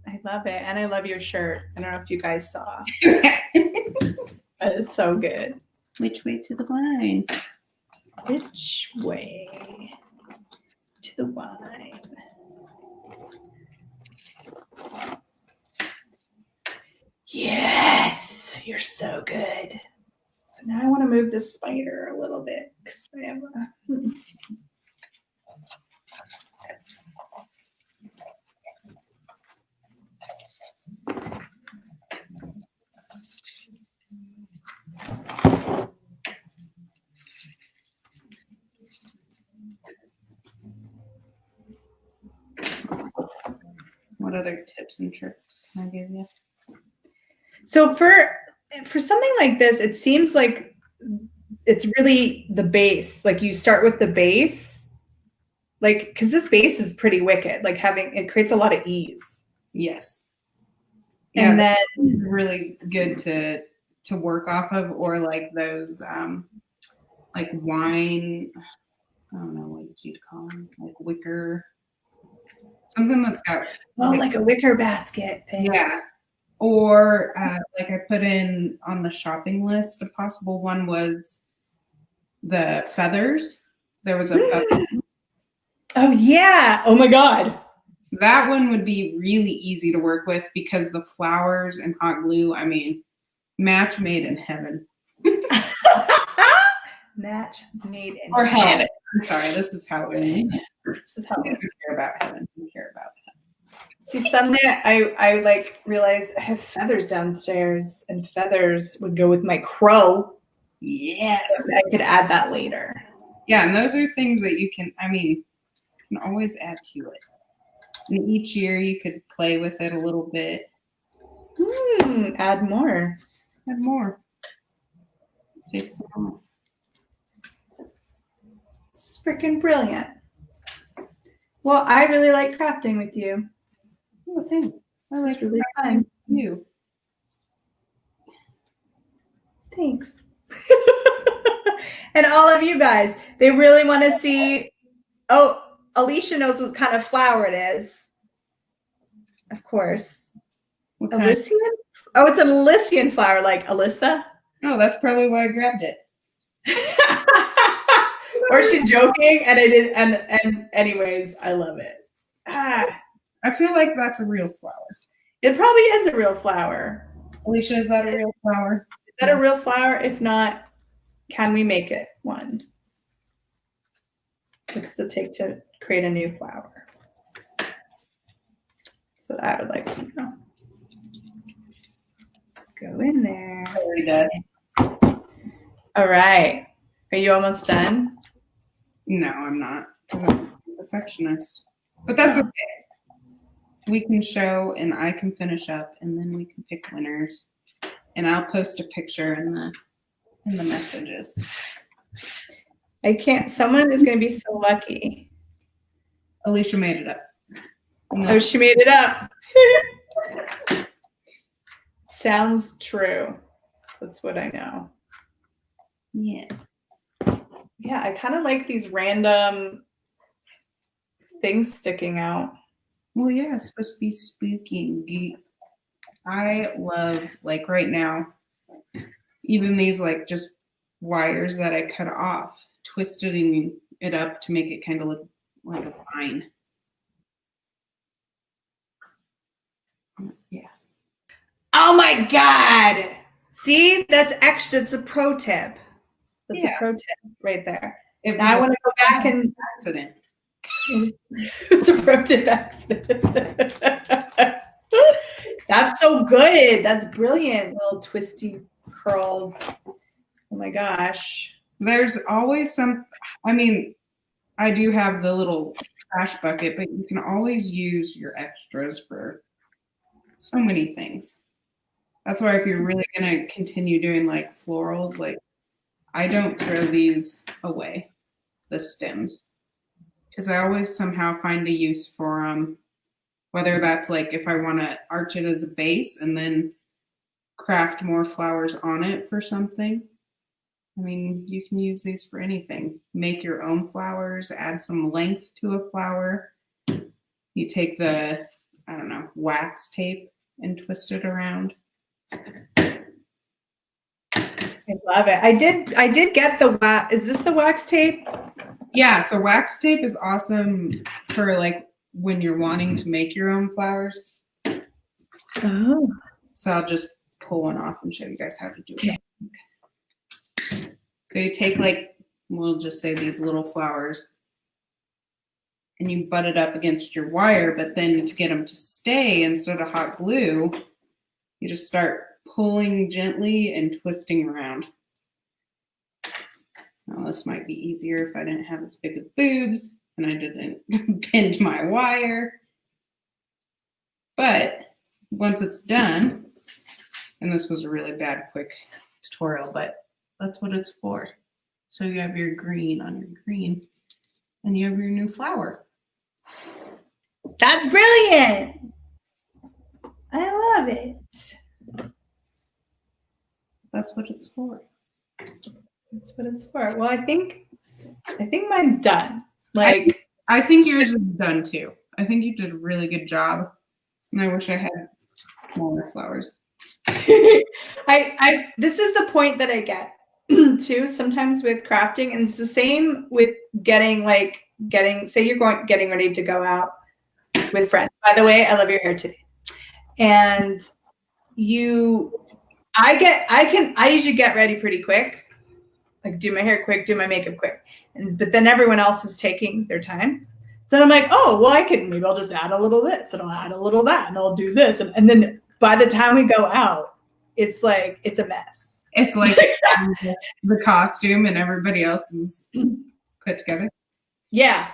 I love it. And I love your shirt. I don't know if you guys saw. That is so good. Which way to the wine? Which way to the wine? Yes. you're so good. So now I want to move this spider a little bit because I have a. What other tips and tricks can I give you? So for something like this, it seems like it's really the base. Like you start with the base, like because this base is pretty wicked. Like it creates a lot of ease. Yes. And then really good to work off of, or like those like wine, I don't know what you'd call them, like wicker, something that's got like a wicker basket thing. Yeah. Or like I put in on the shopping list, a possible one was the feathers. There was a feather. Oh yeah. Oh my God. That one would be really easy to work with because the flowers and hot glue, I mean, match made in heaven. Match made in or hell. heaven. I'm sorry, this is how we This is how we care about heaven. We care about heaven. See, Sunday I like realized I have feathers downstairs, and feathers would go with my crow. Yes. I could add that later. Yeah, and those are things that you can, you can always add to it. And each year you could play with it a little bit. Add more. Add more. Take some off. It's freaking brilliant. Well, I really like crafting with you. Oh, thanks. I like really fun. You. Thanks. And all of you guys, they really want to see. Oh, Alicia knows what kind of flower it is. Of course. Elysian? Oh, it's an Elysian flower, like Alyssa. Oh, that's probably why I grabbed it. Or she's joking, and I did. And anyways, I love it. I feel like that's a real flower. It probably is a real flower. Alicia, is that a real flower? Is that a real flower? If not, can we make it one? What's it take to create a new flower? That's what I would like to know. Go in there. Very good. All right. Are you almost done? No, I'm not. Because I'm a perfectionist. But that's okay. We can show and I can finish up and then we can pick winners. And I'll post a picture in the messages. I can't. Someone is going to be so lucky. Alicia made it up. Oh, she made it up. Sounds true. That's what I know. Yeah. Yeah, I kind of like these random things sticking out. Well, yeah, it's supposed to be spooky and geek. I love, like right now, even these like just wires that I cut off, twisting it up to make it kind of look like a vine. Yeah. Oh my God. See, that's extra. It's a pro tip. That's a pro tip right there. Now I want to go back and accident. It's a pro tip accident. That's so good. That's brilliant. Little twisty curls. Oh my gosh. There's always I do have the little trash bucket, but you can always use your extras for so many things. That's why if you're really going to continue doing like florals, like I don't throw these away, the stems, because I always somehow find a use for them, whether that's like if I want to arch it as a base and then craft more flowers on it for something. I mean, you can use these for anything. Make your own flowers, add some length to a flower. You take the, I don't know, wax tape and twist it around. I love it. I did get the wax. Is this the wax tape? Yeah, so wax tape is awesome for like when you're wanting to make your own flowers. Oh. So I'll just pull one off and show you guys how to do it. So you take like, we'll just say these little flowers, and you butt it up against your wire, but then to get them to stay instead of hot glue, you just start pulling gently and twisting around. Now this might be easier if I didn't have as big of boobs and I didn't bend my wire. But once it's done, and this was a really bad quick tutorial, but that's what it's for. So you have your green on your green, and you have your new flower. That's brilliant. I love it. That's what it's for. That's what it's for. Well, I think mine's done. Like, I think yours is done too. I think you did a really good job. And I wish I had smaller flowers. This is the point that I get too sometimes with crafting, and it's the same with getting say you're getting ready to go out with friends. By the way, I love your hair today. And I usually get ready pretty quick, like do my hair quick, do my makeup quick. But then everyone else is taking their time. So then I'm like, oh, well, maybe I'll just add a little this and I'll add a little that and I'll do this. And then by the time we go out, it's like, it's a mess. It's like the costume and everybody else is put together. Yeah.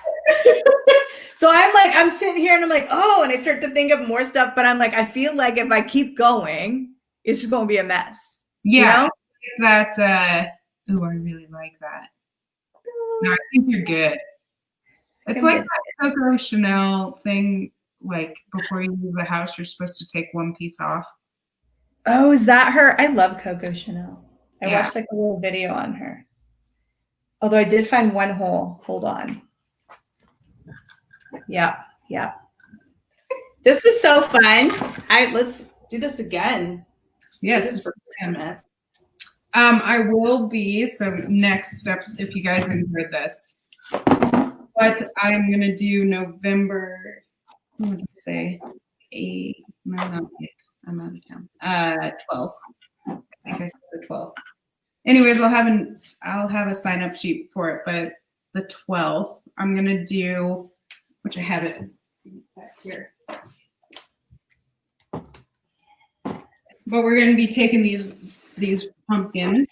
So I'm sitting here and I'm like, oh, and I start to think of more stuff, but I'm like, I feel like if I keep going, it's just going to be a mess. Yeah. You know? That, I really like that. No, I think you're good. It's like that Coco Chanel thing, like before you leave the house, you're supposed to take one piece off. Oh, is that her? I love Coco Chanel. I watched like a little video on her. Although I did find one hole. Hold on. Yeah. This was so fun. Let's do this again. Yes. This is for 10 minutes. I will be, so next steps, if you guys enjoyed this, but I'm going to do November, what did I say, 8th, no, not 8th, I'm out of town, 12th, I think I said the 12th. Anyways, I'll have a sign up sheet for it, but the 12th, I'm going to do, which I have it back here. But we're going to be taking these pumpkins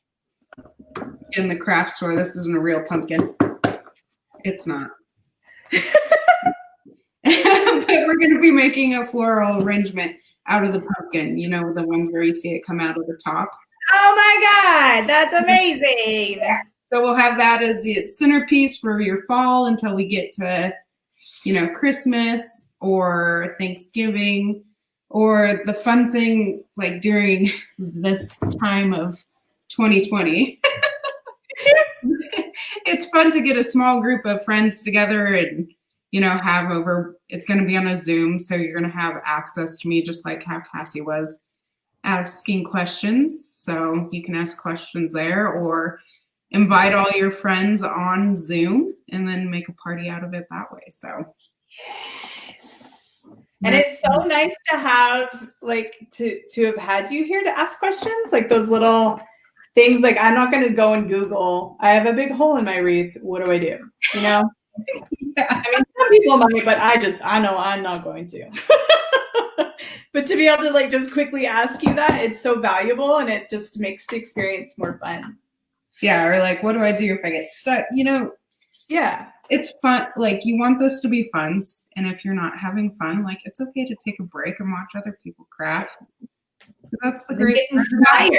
in the craft store. This isn't a real pumpkin. It's not. But we're going to be making a floral arrangement out of the pumpkin. You know, the ones where you see it come out of the top. Oh my God, that's amazing. So we'll have that as the centerpiece for your fall until we get to, Christmas or Thanksgiving. Or the fun thing, like during this time of 2020, it's fun to get a small group of friends together and, have over. It's going to be on a Zoom, so you're going to have access to me just like how Cassie was asking questions. So you can ask questions there or invite all your friends on Zoom and then make a party out of it that way. So. And it's so nice to have, to have had you here to ask questions, like those little things. Like, I'm not going to go and Google, I have a big hole in my wreath. What do I do? Yeah. I mean, some people might, but I know I'm not going to. But to be able to just quickly ask you that, it's so valuable and it just makes the experience more fun. Yeah. Or what do I do if I get stuck? Yeah. It's fun. You want this to be fun. And if you're not having fun, it's okay to take a break and watch other people craft. That's the great part.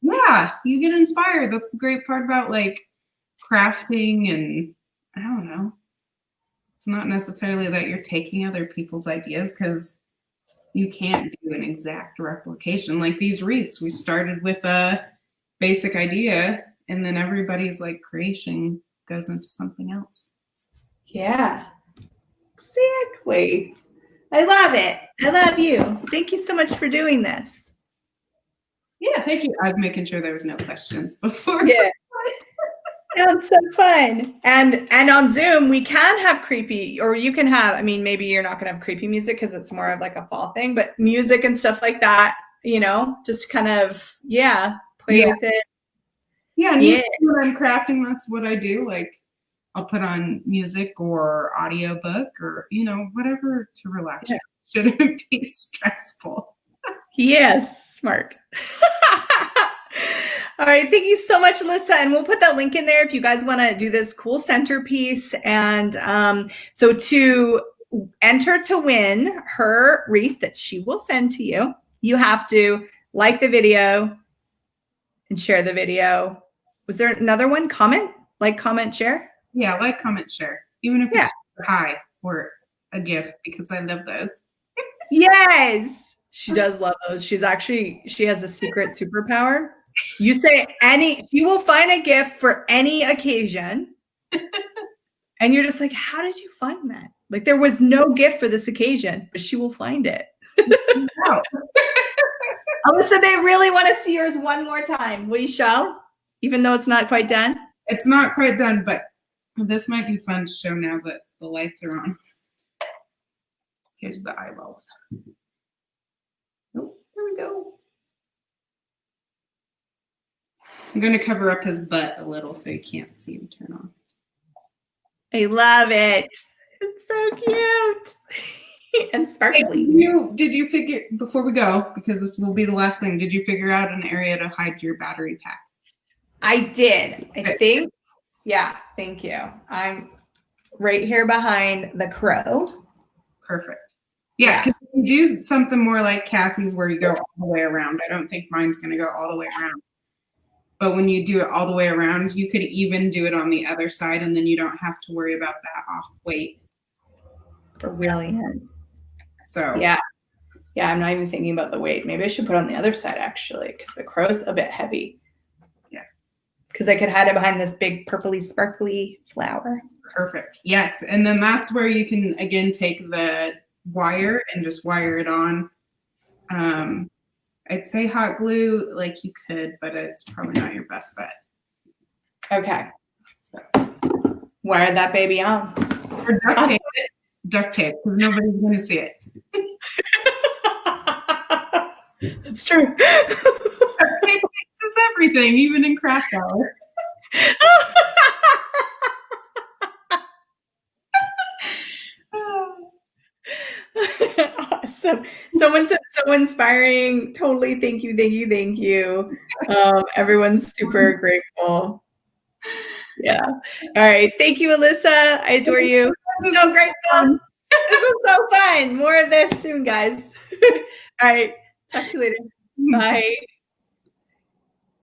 Yeah, you get inspired. That's the great part about crafting, and I don't know. It's not necessarily that you're taking other people's ideas because you can't do an exact replication. Like these wreaths, we started with a basic idea and then everybody's creation goes into something else. Yeah, exactly. I love it. I love you. Thank you so much for doing this. Yeah, thank you. I was making sure there was no questions before. Yeah. Sounds so fun. And on Zoom, we can have creepy, or you can have, maybe you're not going to have creepy music because it's more of a fall thing, but music and stuff like that just kind of, play with it. Yeah, and Yeah. when I'm crafting, that's what I do. Like, I'll put on music or audiobook or, whatever to relax. Yeah. Shouldn't be stressful. Yes, smart. All right. Thank you so much, Alyssa. And we'll put that link in there if you guys want to do this cool centerpiece. And so to enter to win her wreath that she will send to you, you have to like the video and share the video. Was there another one? Comment, share? Yeah, like, comment, share. Even if it's hi or a GIF, because I love those. Yes. She does love those. She has a secret superpower. You say she will find a gift for any occasion. And you're just like, how did you find that? Like, there was no gift for this occasion, but she will find it. Wow. Alyssa, they really want to see yours one more time. Will you show? Even though it's not quite done? It's not quite done, but this might be fun to show now that the lights are on. Here's the eyeballs. Oh, there we go. I'm going to cover up his butt a little so you can't see him turn on. I love it. It's so cute. And sparkly. Did you figure, before we go, because this will be the last thing, did you figure out an area to hide your battery pack? I did. I think. Yeah, thank you. I'm right here behind the crow. Perfect. Yeah, because you do something more like Cassie's where you go all the way around. I don't think mine's going to go all the way around. But when you do it all the way around, you could even do it on the other side, and then you don't have to worry about that off weight. Brilliant. So yeah, I'm not even thinking about the weight. Maybe I should put it on the other side, actually, because the crow's a bit heavy. Yeah. Because I could hide it behind this big purpley, sparkly flower. Perfect. Yes. And then that's where you can, again, take the wire and just wire it on. I'd say hot glue, like you could, but it's probably not your best bet. Okay. So wire that baby on. Or duct tape it. Duct tape, because nobody's going to see it. That's true. Duct tape fixes everything, even in craft hour. Awesome. Someone said so inspiring. Totally. Thank you. Everyone's super grateful. Yeah. All right. Thank you, Alyssa. I adore you. So grateful. This was so fun. More of this soon, guys. All right. Talk to you later. Bye.